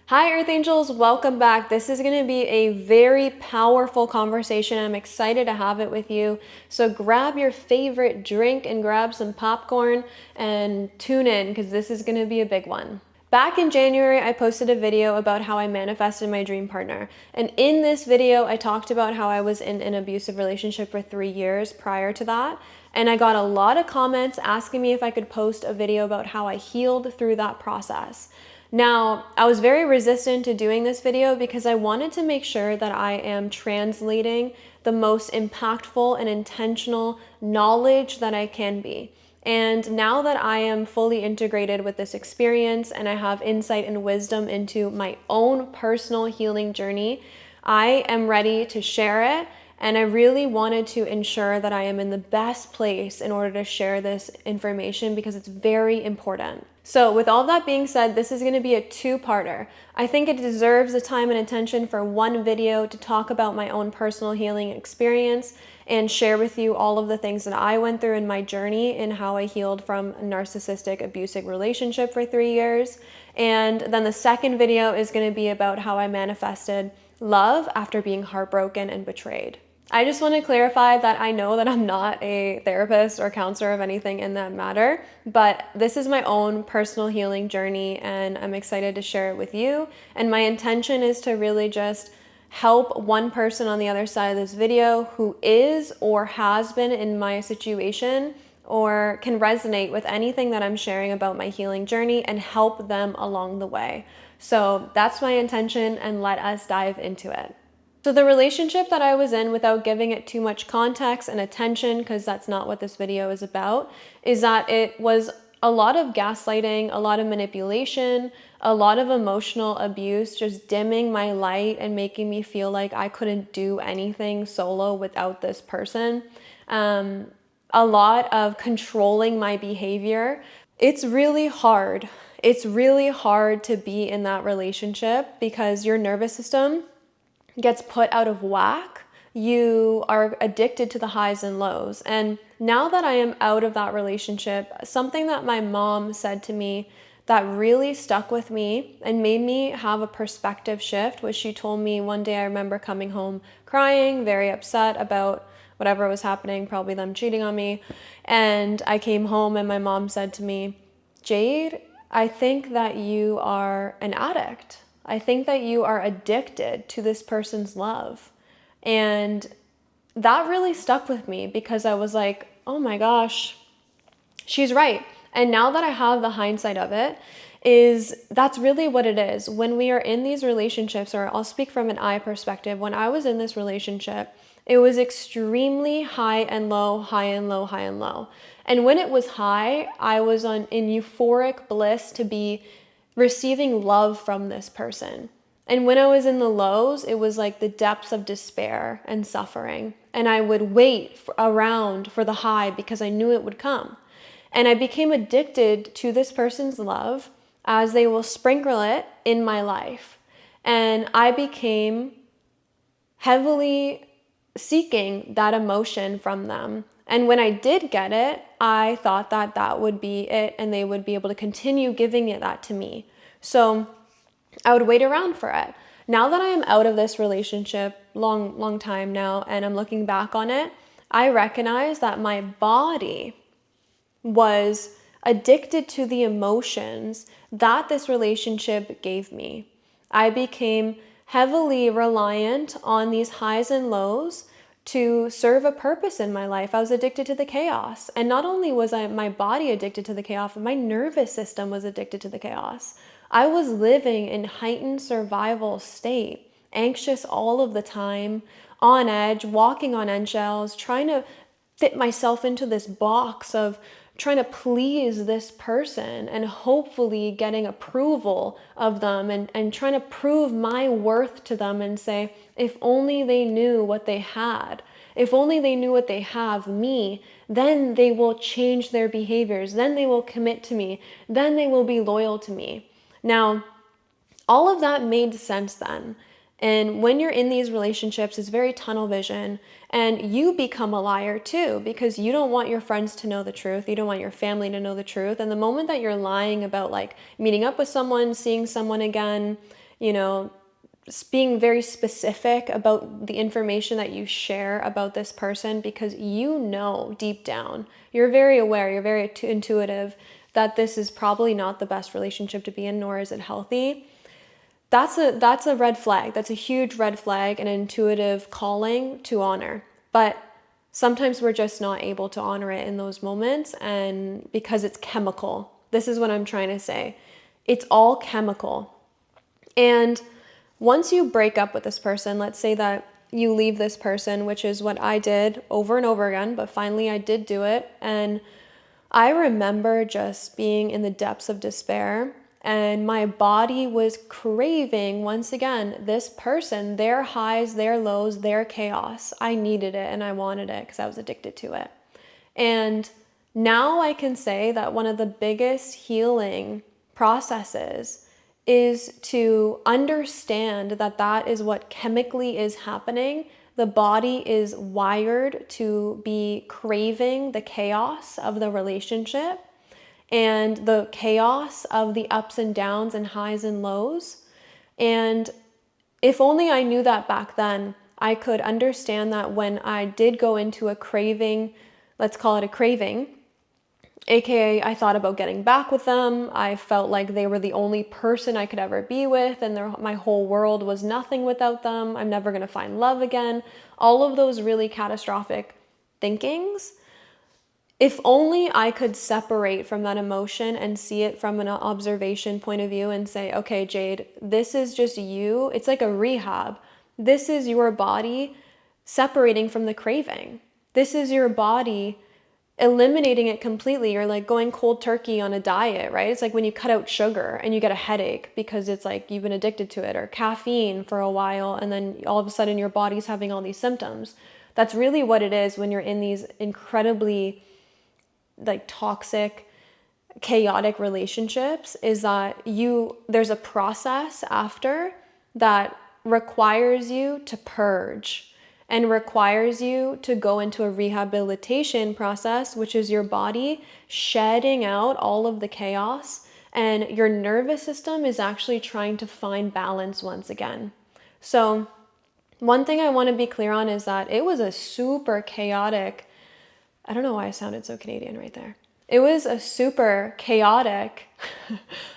Hi Earth Angels, welcome back. This is going to be a very powerful conversation. I'm excited to have it with you. So grab your favorite drink and grab some popcorn and tune in because this is going to be a big one. Back in January, I posted a video about how I manifested my dream partner. And in this video, I talked about how I was in an abusive relationship for 3 years prior to that. And I got a lot of comments asking me if I could post a video about how I healed through that process. Now, I was very resistant to doing this video because I wanted to make sure that I am translating the most impactful and intentional knowledge that I can be. And now that I am fully integrated with this experience and I have insight and wisdom into my own personal healing journey, I am ready to share it. And I really wanted to ensure that I am in the best place in order to share this information because it's very important. So with all that being said, this is going to be a two-parter. I think it deserves the time and attention for one video to talk about my own personal healing experience and share with you all of the things that I went through in my journey and how I healed from a narcissistic abusive relationship for 3 years. And then the second video is going to be about how I manifested love after being heartbroken and betrayed. I just want to clarify that I know that I'm not a therapist or counselor of anything in that matter, but this is my own personal healing journey and I'm excited to share it with you. And my intention is to really just help one person on the other side of this video who is or has been in my situation or can resonate with anything that I'm sharing about my healing journey and help them along the way. So that's my intention, and let us dive into it. So the relationship that I was in, without giving it too much context and attention, because that's not what this video is about, is that it was a lot of gaslighting, a lot of manipulation, a lot of emotional abuse, just dimming my light and making me feel like I couldn't do anything solo without this person. A lot of controlling my behavior. It's really hard. It's really hard to be in that relationship because your nervous system gets put out of whack. You are addicted to the highs and lows. And now that I am out of that relationship, something that my mom said to me that really stuck with me and made me have a perspective shift was she told me one day, I remember coming home crying, very upset about whatever was happening, probably them cheating on me. And I came home and my mom said to me, "Jade, I think that you are an addict. I think that you are addicted to this person's love." And that really stuck with me because I was like, oh my gosh, she's right. And now that I have the hindsight of it, that's really what it is. When we are in these relationships, or I'll speak from an I perspective, when I was in this relationship, it was extremely high and low, high and low, high and low. And when it was high, I was in euphoric bliss to be receiving love from this person. And when I was in the lows, it was like the depths of despair and suffering. And I would wait around for the high because I knew it would come. And I became addicted to this person's love as they will sprinkle it in my life. And I became heavily seeking that emotion from them. And when I did get it, I thought that that would be it and they would be able to continue giving that to me. So I would wait around for it. Now that I am out of this relationship, long time now, and I'm looking back on it, I recognize that my body was addicted to the emotions that this relationship gave me. I became heavily reliant on these highs and lows to serve a purpose in my life. I was addicted to the chaos. And not only was my body addicted to the chaos, but my nervous system was addicted to the chaos. I was living in heightened survival state, anxious all of the time, on edge, walking on eggshells, trying to fit myself into this box of trying to please this person and hopefully getting approval of them and trying to prove my worth to them and say, if only they knew what they had, if only they knew what they have, me, then they will change their behaviors, then they will commit to me, then they will be loyal to me. Now, all of that made sense then. And when you're in these relationships, it's very tunnel vision, and you become a liar too, because you don't want your friends to know the truth. You don't want your family to know the truth. And the moment that you're lying about like meeting up with someone, seeing someone again, being very specific about the information that you share about this person, because deep down, you're very aware, you're very intuitive that this is probably not the best relationship to be in, nor is it healthy. That's a red flag. That's a huge red flag, an intuitive calling to honor. But sometimes we're just not able to honor it in those moments, and because it's chemical. This is what I'm trying to say. It's all chemical. And once you break up with this person, let's say that you leave this person, which is what I did over and over again, but finally I did do it. And I remember just being in the depths of despair, and my body was craving, once again, this person, their highs, their lows, their chaos. I needed it and I wanted it because I was addicted to it. And now I can say that one of the biggest healing processes is to understand that that is what chemically is happening. The body is wired to be craving the chaos of the relationship and the chaos of the ups and downs and highs and lows. And if only I knew that back then, I could understand that when I did go into a craving, let's call it a craving, AKA I thought about getting back with them. I felt like they were the only person I could ever be with, and my whole world was nothing without them. I'm never going to find love again. All of those really catastrophic thinkings. If only I could separate from that emotion and see it from an observation point of view and say, okay, Jade, this is just you. It's like a rehab. This is your body separating from the craving. This is your body eliminating it completely. You're like going cold turkey on a diet, right? It's like when you cut out sugar and you get a headache because it's like you've been addicted to it, or caffeine for a while, and then all of a sudden your body's having all these symptoms. That's really what it is when you're in these incredibly like toxic, chaotic relationships, is that there's a process after that requires you to purge and requires you to go into a rehabilitation process, which is your body shedding out all of the chaos, and your nervous system is actually trying to find balance once again. So one thing I want to be clear on is that it was a super chaotic, I don't know why I sounded so Canadian right there. It was a super chaotic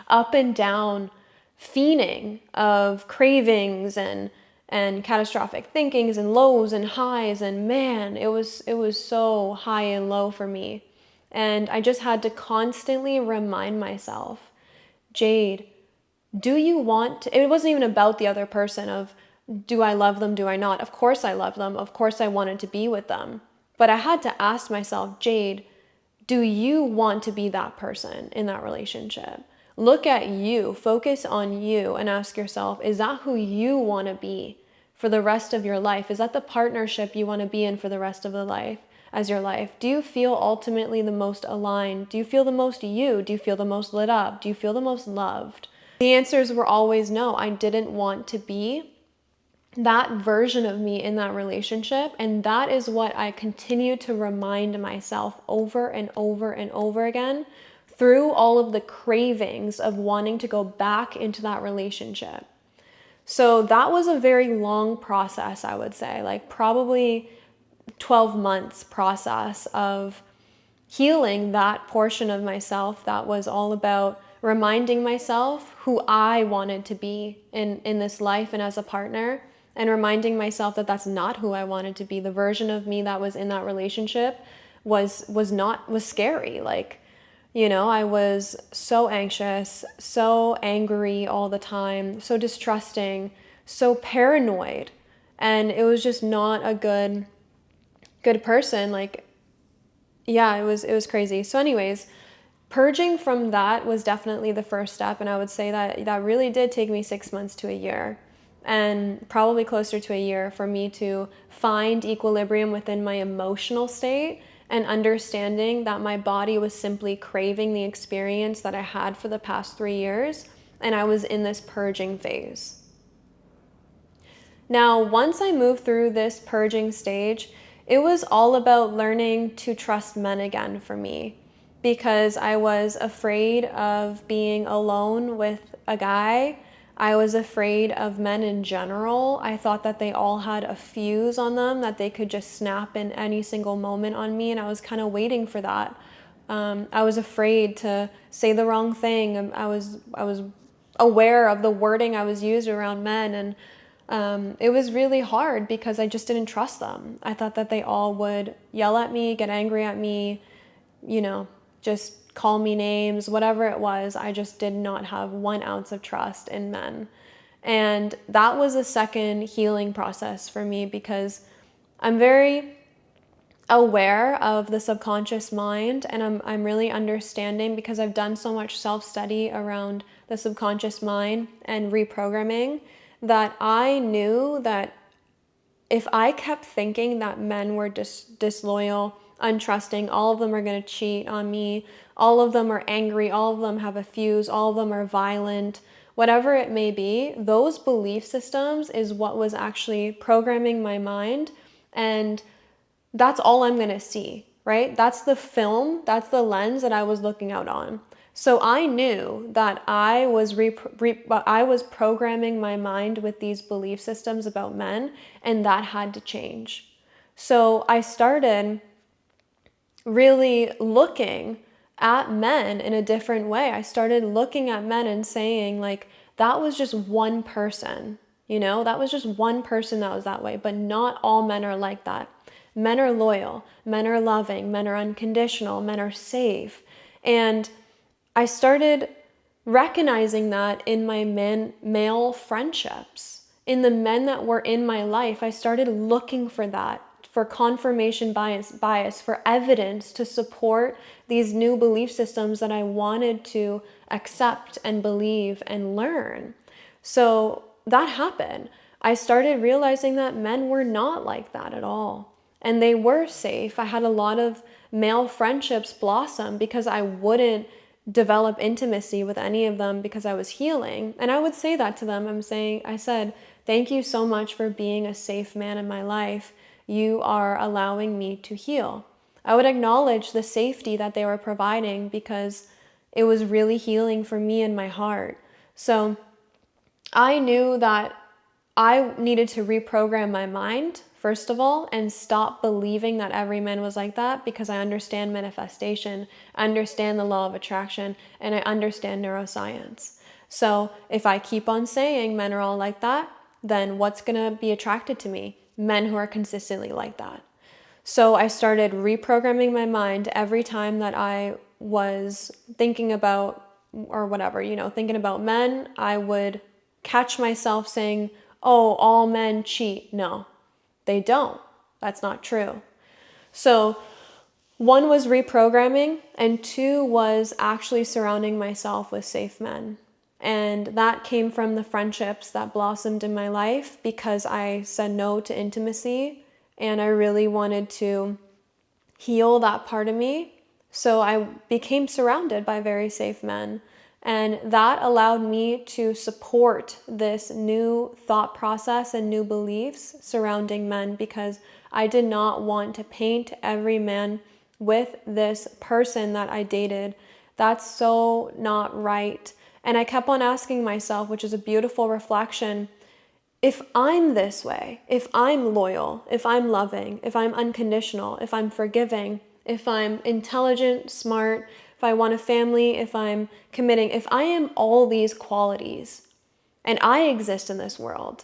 up and down fiending of cravings and catastrophic thinkings and lows and highs, and man, it was so high and low for me. And I just had to constantly remind myself, Jade, do you want to, it wasn't even about the other person of, do I love them, do I not? Of course I love them, of course I wanted to be with them. But I had to ask myself, Jade, do you want to be that person in that relationship? Look at you, focus on you, and ask yourself, is that who you want to be for the rest of your life? Is that the partnership you want to be in for the rest of the life as your life? Do you feel ultimately the most aligned? Do you feel the most you? Do you feel the most lit up? Do you feel the most loved? The answers were always no. I didn't want to be that version of me in that relationship. And that is what I continue to remind myself over and over and over again through all of the cravings of wanting to go back into that relationship. So that was a very long process, I would say, like probably 12 months process of healing that portion of myself that was all about reminding myself who I wanted to be in this life and as a partner, and reminding myself that that's not who I wanted to be. The version of me that was in that relationship was scary. Like, I was so anxious, so angry all the time, so distrusting, so paranoid. And it was just not a good person. Like, yeah, it was crazy. So anyways, purging from that was definitely the first step. And I would say that really did take me 6 months to a year, and probably closer to a year, for me to find equilibrium within my emotional state and understanding that my body was simply craving the experience that I had for the past 3 years, and I was in this purging phase. Now, once I moved through this purging stage, it was all about learning to trust men again for me, because I was afraid of being alone with a guy. I was afraid of men in general. I thought that they all had a fuse on them, that they could just snap in any single moment on me, and I was kind of waiting for that. I was afraid to say the wrong thing. I was aware of the wording I was using around men, and it was really hard because I just didn't trust them. I thought that they all would yell at me, get angry at me, just call me names, whatever it was. I just did not have 1 ounce of trust in men. And that was a second healing process for me, because I'm very aware of the subconscious mind, and I'm really understanding, because I've done so much self-study around the subconscious mind and reprogramming, that I knew that if I kept thinking that men were disloyal, untrusting, all of them are going to cheat on me, all of them are angry, all of them have a fuse, all of them are violent, whatever it may be, those belief systems is what was actually programming my mind. And that's all I'm going to see, right? That's the film, that's the lens that I was looking out on. So I knew that I was programming my mind with these belief systems about men, and that had to change. So I started really looking at men in a different way. I started looking at men and saying, like, that was just one person, that was just one person that was that way, but not all men are like that. Men are loyal, men are loving, men are unconditional, men are safe. And I started recognizing that in my male friendships, in the men that were in my life. I started looking for that, for confirmation bias, for evidence to support these new belief systems that I wanted to accept and believe and learn. So that happened. I started realizing that men were not like that at all. And they were safe. I had a lot of male friendships blossom because I wouldn't develop intimacy with any of them because I was healing. And I would say that to them. I said, thank you so much for being a safe man in my life. You are allowing me to heal. I would acknowledge the safety that they were providing because it was really healing for me and my heart. So I knew that I needed to reprogram my mind, first of all, and stop believing that every man was like that, because I understand manifestation, I understand the law of attraction, and I understand neuroscience. So if I keep on saying men are all like that, then what's going to be attracted to me? Men who are consistently like that. So I started reprogramming my mind every time that I was thinking about, or whatever, thinking about men, I would catch myself saying, oh, all men cheat. No, they don't. That's not true. So 1 was reprogramming, and 2 was actually surrounding myself with safe men. And that came from the friendships that blossomed in my life because I said no to intimacy, and I really wanted to heal that part of me. So I became surrounded by very safe men. And that allowed me to support this new thought process and new beliefs surrounding men, because I did not want to paint every man with this person that I dated. That's so not right. And I kept on asking myself, which is a beautiful reflection, if I'm this way, if I'm loyal, if I'm loving, if I'm unconditional, if I'm forgiving, if I'm intelligent, smart, if I want a family, if I'm committing, if I am all these qualities and I exist in this world,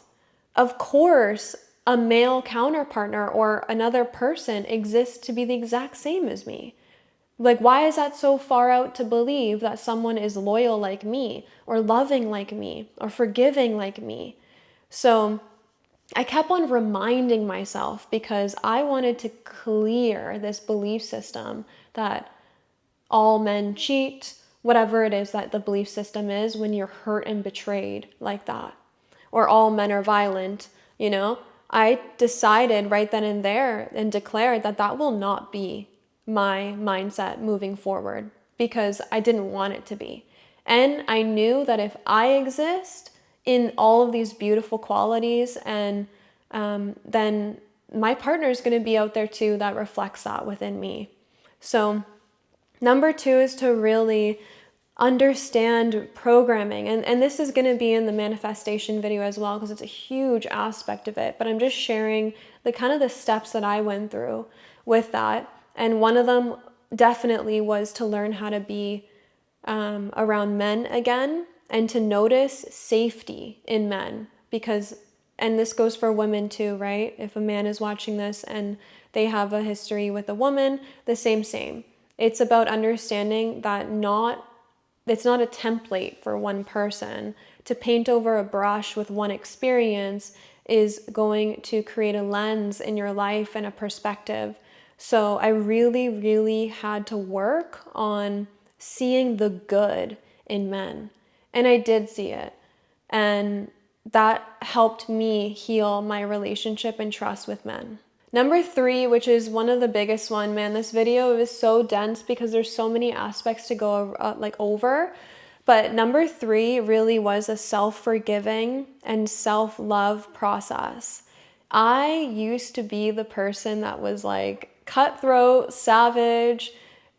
of course, a male counterpartner or another person exists to be the exact same as me. Like, why is that so far out to believe that someone is loyal like me, or loving like me, or forgiving like me? So I kept on reminding myself, because I wanted to clear this belief system that all men cheat, whatever it is that the belief system is when you're hurt and betrayed like that, or all men are violent. I decided right then and there and declared that that will not be my mindset moving forward, because I didn't want it to be. And I knew that if I exist in all of these beautiful qualities, and then my partner is going to be out there too that reflects that within me. So number 2 is to really understand programming. And this is going to be in the manifestation video as well, because it's a huge aspect of it. But I'm just sharing the kind of the steps that I went through with that. And one of them definitely was to learn how to be around men again, and to notice safety in men. Because, and this goes for women too, right? If a man is watching this and they have a history with a woman, the same. It's about understanding that it's not a template for one person. To paint over a brush with one experience is going to create a lens in your life and a perspective. So I really, really had to work on seeing the good in men. And I did see it. And that helped me heal my relationship and trust with men. Number 3, which is one of the biggest one, man, this video is so dense because there's so many aspects to go over. But number 3 really was a self-forgiving and self-love process. I used to be the person that was like cutthroat, savage,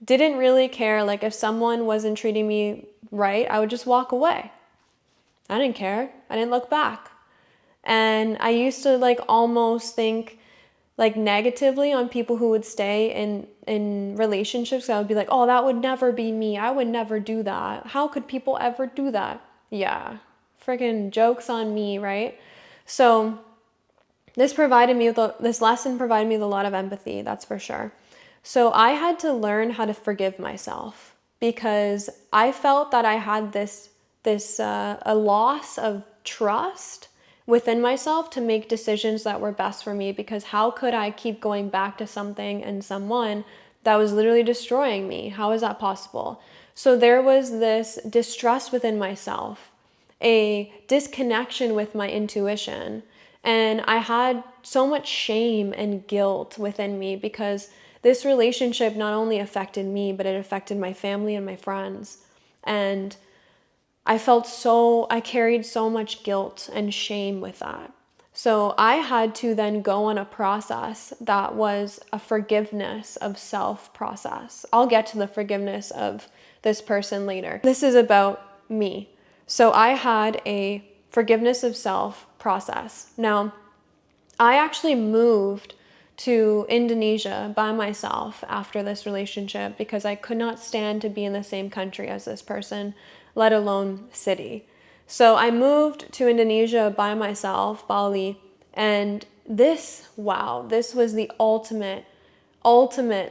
didn't really care. Like if someone wasn't treating me right, I would just walk away. I didn't care. I didn't look back. And I used to like almost think like negatively on people who would stay in relationships. I would be like, oh, that would never be me. I would never do that. How could people ever do that? Yeah, freaking joke's on me, right? So this lesson provided me with a lot of empathy, that's for sure. So I had to learn how to forgive myself, because I felt that I had a loss of trust within myself to make decisions that were best for me. Because how could I keep going back to something and someone that was literally destroying me? How is that possible? So there was this distrust within myself, a disconnection with my intuition. And I had so much shame and guilt within me, because this relationship not only affected me, but it affected my family and my friends. And I carried so much guilt and shame with that. So I had to then go on a process that was a forgiveness of self process. I'll get to the forgiveness of this person later. This is about me. So I had a forgiveness of self process. Now, I actually moved to Indonesia by myself after this relationship, because I could not stand to be in the same country as this person, let alone city. So I moved to Indonesia by myself, Bali, and this was the ultimate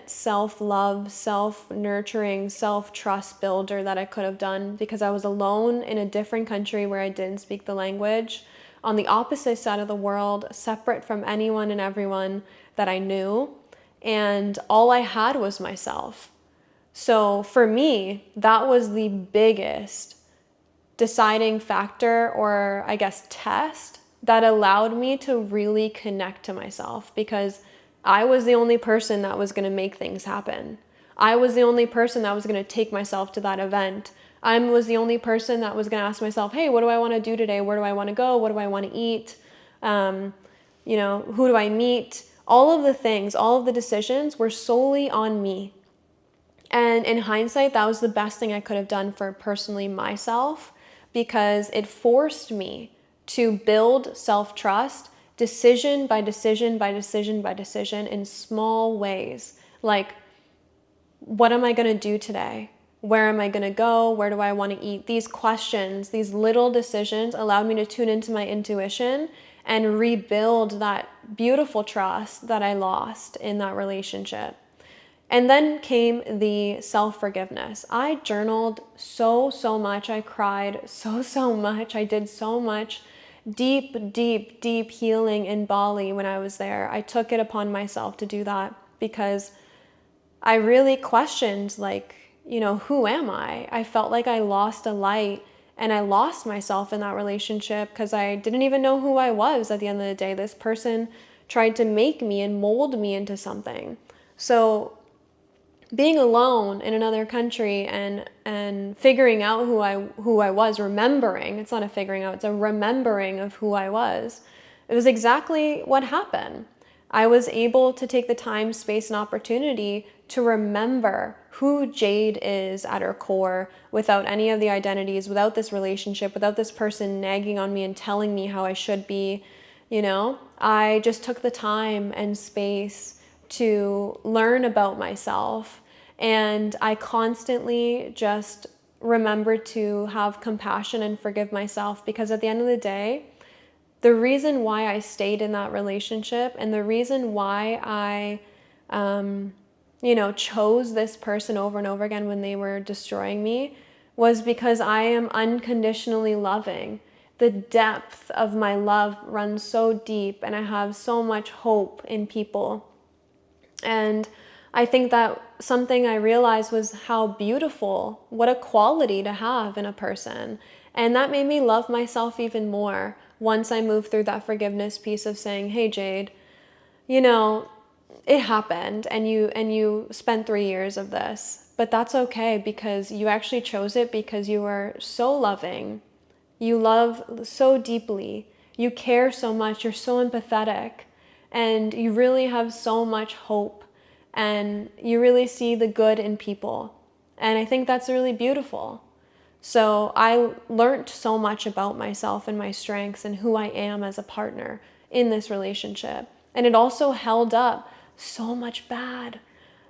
self-love, self-nurturing, self-trust builder that I could have done, because I was alone in a different country where I didn't speak the language, on the opposite side of the world, separate from anyone and everyone that I knew, and all I had was myself. So for me, that was the biggest deciding factor, or I guess test, that allowed me to really connect to myself, because I was the only person that was going to make things happen. I was the only person that was going to take myself to that event. I was the only person that was going to ask myself, hey, what do I want to do today? Where do I want to go? What do I want to eat? Who do I meet? All of the things, all of the decisions were solely on me. And in hindsight, that was the best thing I could have done for personally myself, because it forced me to build self-trust decision by decision by decision by decision in small ways. Like, what am I going to do today? Where am I going to go? Where do I want to eat? These questions, these little decisions allowed me to tune into my intuition and rebuild that beautiful trust that I lost in that relationship. And then came the self-forgiveness. I journaled so much. I cried so much. I did so much deep healing in Bali when I was there. I took it upon myself to do that, because I really questioned, who am I? I felt like I lost a light, and I lost myself in that relationship, because I didn't even know who I was at the end of the day. This person tried to make me and mold me into something. So being alone in another country and figuring out who I was, remembering, it's not a figuring out, it's a remembering of who I was. It was exactly what happened. I was able to take the time, space, and opportunity to remember who Jade is at her core without any of the identities, without this relationship, without this person nagging on me and telling me how I should be. I just took the time and space to learn about myself. And I constantly just remembered to have compassion and forgive myself, because at the end of the day, the reason why I stayed in that relationship and the reason why I, chose this person over and over again when they were destroying me was because I am unconditionally loving. The depth of my love runs so deep, and I have so much hope in people. And I think that something I realized was how beautiful, what a quality to have in a person. And that made me love myself even more once I moved through that forgiveness piece of saying, hey, Jade, it happened and you spent 3 years of this, but that's okay, because you actually chose it because you are so loving. You love so deeply. You care so much. You're so empathetic, and you really have so much hope, and you really see the good in people. And I think that's really beautiful. So I learned so much about myself and my strengths and who I am as a partner in this relationship. And it also held up so much bad,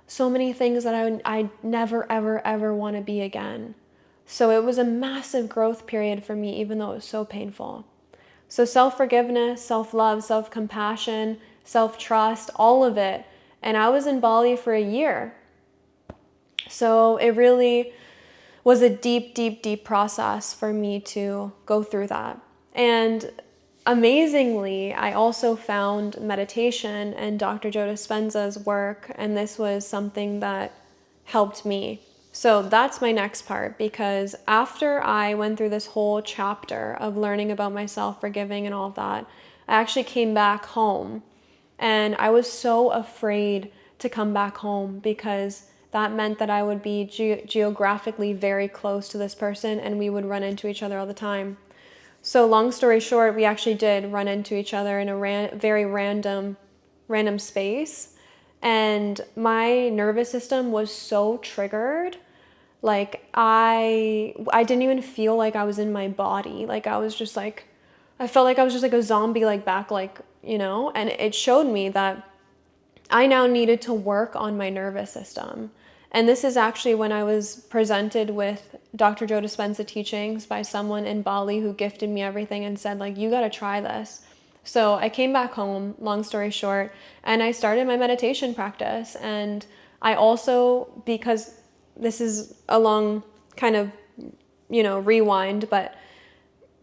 so many things that I never, ever, ever want to be again. So it was a massive growth period for me, even though it was so painful. So self-forgiveness, self-love, self-compassion, self-trust, all of it. And I was in Bali for a year. So it really was a deep, deep, deep process for me to go through that. And amazingly, I also found meditation and Dr. Joe Dispenza's work, and this was something that helped me. So that's my next part, because after I went through this whole chapter of learning about myself, forgiving and all of that, I actually came back home, and I was so afraid to come back home because that meant that I would be geographically very close to this person and we would run into each other all the time. So long story short, we actually did run into each other in a very random space. And my nervous system was so triggered. Like I didn't even feel like I was in my body. Like I felt like I was just like a zombie, like back, and it showed me that I now needed to work on my nervous system. And this is actually when I was presented with Dr. Joe Dispenza teachings by someone in Bali who gifted me everything and said, you got to try this. So I came back home, long story short, and I started my meditation practice. And I also, because this is a long kind of, rewind, but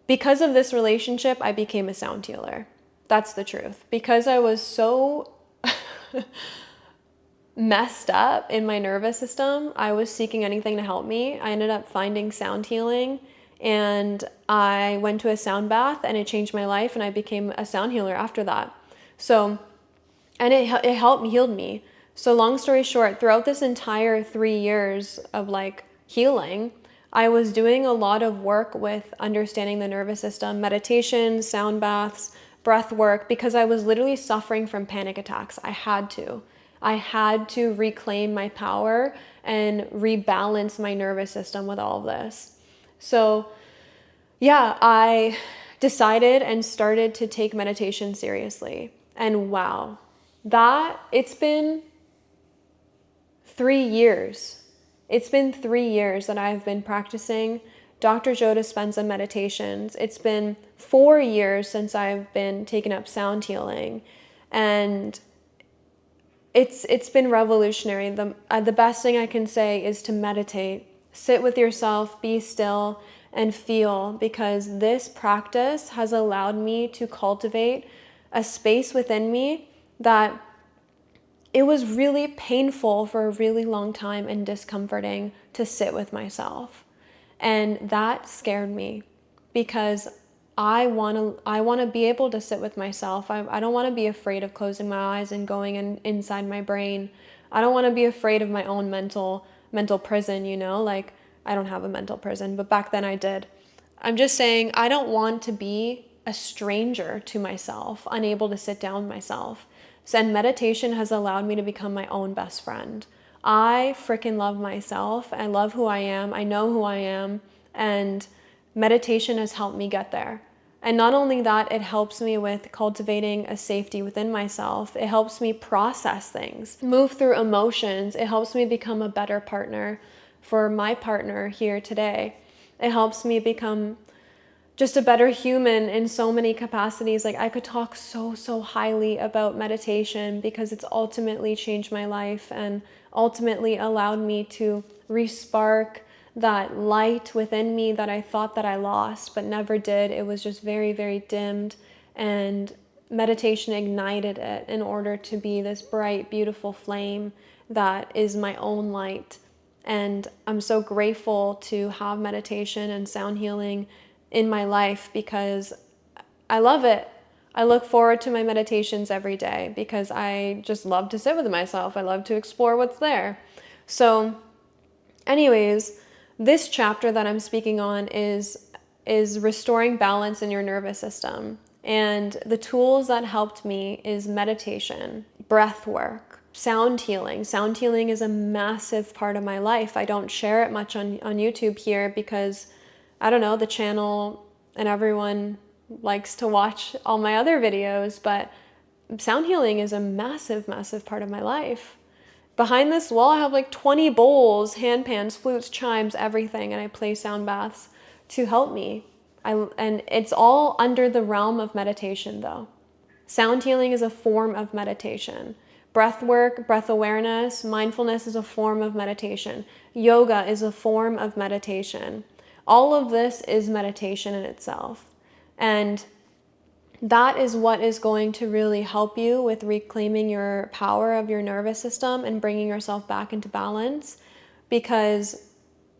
because of this relationship, I became a sound healer. That's the truth. Because I was so messed up in my nervous system, I was seeking anything to help me. I ended up finding sound healing, and I went to a sound bath, and it changed my life, and I became a sound healer after that. So, and it helped me, healed me. So long story short, throughout this entire 3 years of healing, I was doing a lot of work with understanding the nervous system, meditation, sound baths, breath work, because I was literally suffering from panic attacks. I had to reclaim my power and rebalance my nervous system with all of this. So yeah, I decided and started to take meditation seriously. And wow, it's been 3 years. It's been 3 years that I've been practicing Dr. Joe Dispenza meditations. It's been 4 years since I've been taking up sound healing. And it's been revolutionary. The best thing I can say is to meditate. Sit with yourself, be still, and feel, because this practice has allowed me to cultivate a space within me that it was really painful for a really long time and discomforting to sit with myself. And that scared me, because I want to be able to sit with myself. I don't want to be afraid of closing my eyes and going inside my brain. I don't want to be afraid of my own mental prison, I don't have a mental prison, but back then I did. I'm just saying, I don't want to be a stranger to myself, unable to sit down with myself. And meditation has allowed me to become my own best friend. I freaking love myself. I love who I am. I know who I am. And meditation has helped me get there. And not only that, it helps me with cultivating a safety within myself. It helps me process things, move through emotions. It helps me become a better partner for my partner here today. It helps me become just a better human in so many capacities. Like I could talk so highly about meditation because it's ultimately changed my life and ultimately allowed me to respark that light within me that I thought that I lost but never did. It was just very dimmed, and meditation ignited it in order to be this bright, beautiful flame that is my own light. And I'm so grateful to have meditation and sound healing in my life because I love it. I look forward to my meditations every day because I just love to sit with myself. I love to explore what's there. So anyways, this chapter that I'm speaking on is restoring balance in your nervous system. And the tools that helped me is meditation, breath work, sound healing. Sound healing is a massive part of my life. I don't share it much on YouTube here because, I don't know, the channel and everyone likes to watch all my other videos, but sound healing is a massive part of my life. Behind this wall, I have like 20 bowls, handpans, flutes, chimes, everything, and I play sound baths to help me. And it's all under the realm of meditation though. Sound healing is a form of meditation. Breath work, breath awareness, mindfulness is a form of meditation. Yoga is a form of meditation. All of this is meditation in itself. And that is what is going to really help you with reclaiming your power of your nervous system and bringing yourself back into balance. Because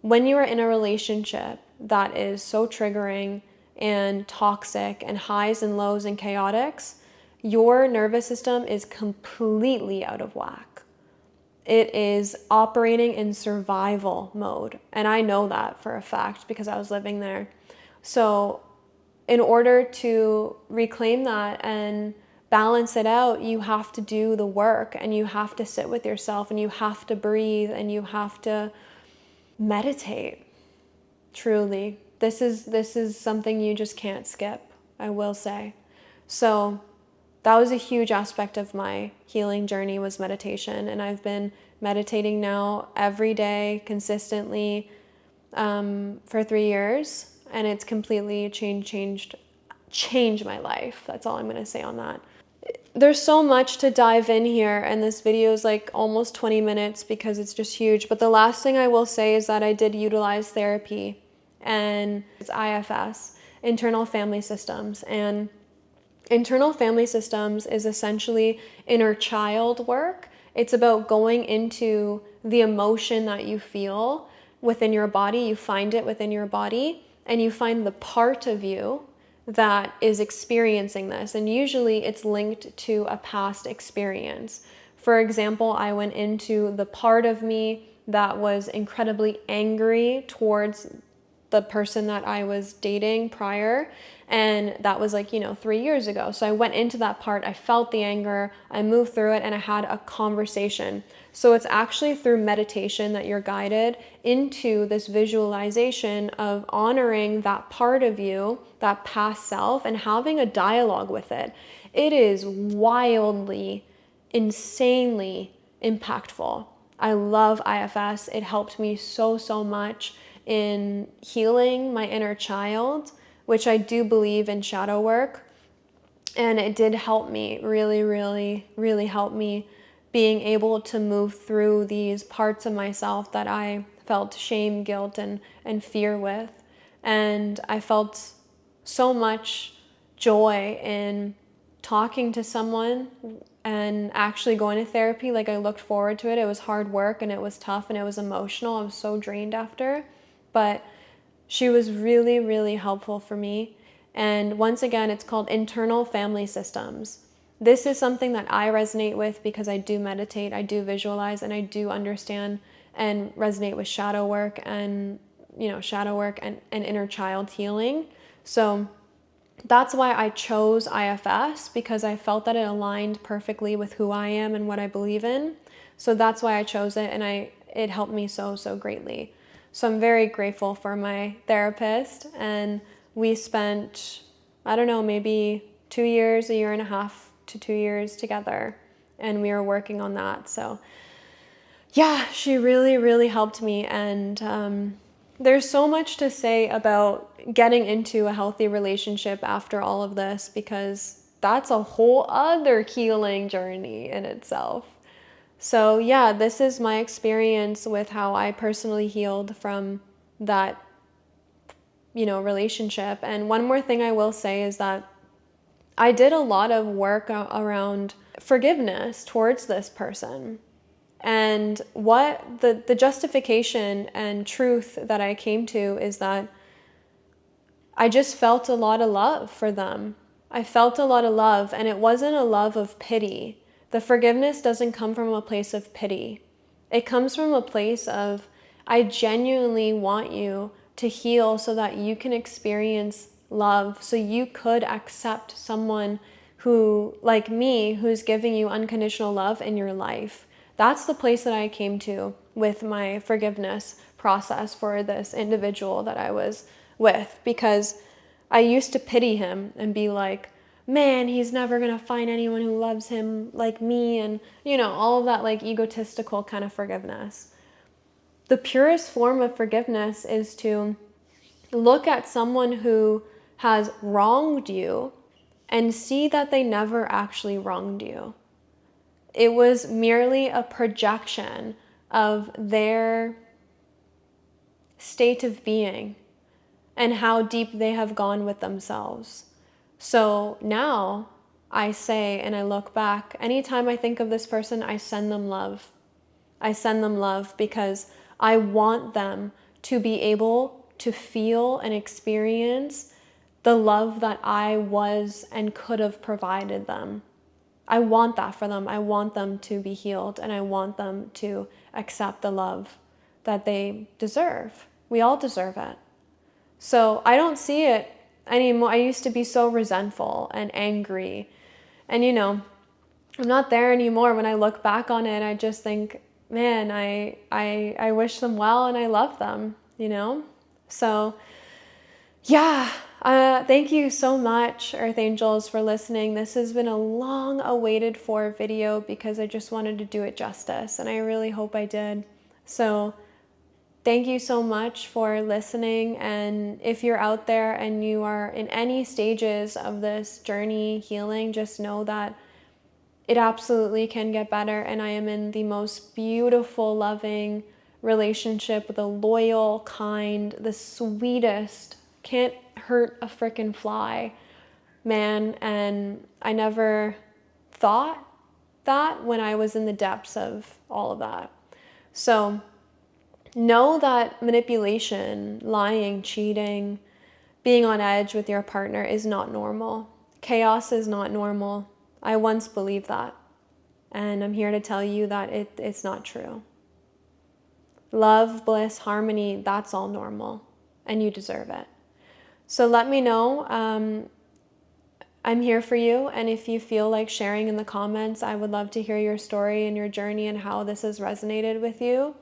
when you are in a relationship that is so triggering and toxic and highs and lows and chaotics, your nervous system is completely out of whack. It is operating in survival mode. And I know that for a fact because I was living there. So in order to reclaim that and balance it out, you have to do the work and you have to sit with yourself and you have to breathe and you have to meditate. Truly. This is something you just can't skip, I will say. So that was a huge aspect of my healing journey was meditation. And I've been meditating now every day consistently for 3 years. And it's completely changed my life. That's all I'm going to say on that. There's so much to dive in here, and this video is like almost 20 minutes because it's just huge. But the last thing I will say is that I did utilize therapy, and it's IFS, internal family systems. And internal family systems is essentially inner child work. It's about going into the emotion that you feel within your body. You find it within your body, and you find the part of you that is experiencing this. And usually it's linked to a past experience. For example, I went into the part of me that was incredibly angry towards the person that I was dating prior. And that was like, 3 years ago. So I went into that part, I felt the anger, I moved through it, and I had a conversation. So it's actually through meditation that you're guided into this visualization of honoring that part of you, that past self, and having a dialogue with it. It is wildly, insanely impactful. I love IFS. It helped me so much in healing my inner child, which I do believe in shadow work. And it did help me, really help me being able to move through these parts of myself that I felt shame, guilt, and fear with. And I felt so much joy in talking to someone and actually going to therapy. Like I looked forward to it. It was hard work and it was tough and it was emotional. I was so drained after, but she was really helpful for me. And once again, it's called internal family systems. This is something that I resonate with because I do meditate, I do visualize, and I do understand and resonate with shadow work and inner child healing. So that's why I chose IFS, because I felt that it aligned perfectly with who I am and what I believe in. So that's why I chose it, and it helped me so, so greatly. So I'm very grateful for my therapist, and we spent, I don't know, maybe 2 years, a year and a half to 2 years together, and we were working on that. So yeah, she really, really helped me. And there's so much to say about getting into a healthy relationship after all of this, because that's a whole other healing journey in itself. So yeah, this is my experience with how I personally healed from that, relationship. And one more thing I will say is that I did a lot of work around forgiveness towards this person. And what the justification and truth that I came to is that I just felt a lot of love for them. I felt a lot of love, and it wasn't a love of pity. The forgiveness doesn't come from a place of pity. It comes from a place of, I genuinely want you to heal so that you can experience love, so you could accept someone who, like me, who's giving you unconditional love in your life. That's the place that I came to with my forgiveness process for this individual that I was with, because I used to pity him and be like, man, he's never going to find anyone who loves him like me, and all of that like egotistical kind of forgiveness. The purest form of forgiveness is to look at someone who has wronged you and see that they never actually wronged you. It was merely a projection of their state of being and how deep they have gone with themselves. So now I say, and I look back, anytime I think of this person, I send them love. I send them love because I want them to be able to feel and experience the love that I was and could have provided them. I want that for them. I want them to be healed, and I want them to accept the love that they deserve. We all deserve it. So I don't see it anymore. I used to be so resentful and angry, and I'm not there anymore. When I look back on it, I just think, man, I wish them well and I love them, So yeah, thank you so much, Earth Angels, for listening. This has been a long awaited for video because I just wanted to do it justice, and I really hope I did. So thank you so much for listening. And if you're out there and you are in any stages of this journey healing, just know that it absolutely can get better. And I am in the most beautiful, loving relationship with a loyal, kind, the sweetest, can't hurt a frickin' fly man. And I never thought that when I was in the depths of all of that. So know that manipulation, lying, cheating, being on edge with your partner is not normal. Chaos is not normal. I once believed that, and I'm here to tell you that it's not true. Love, bliss, harmony, that's all normal, and you deserve it. So let me know. I'm here for you, and if you feel like sharing in the comments, I would love to hear your story and your journey and how this has resonated with you.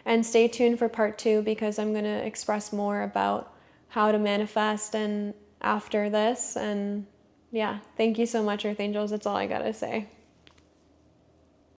And stay tuned for part 2, because I'm going to express more about how to manifest and after this. And yeah, thank you so much, Earth Angels. That's all I got to say.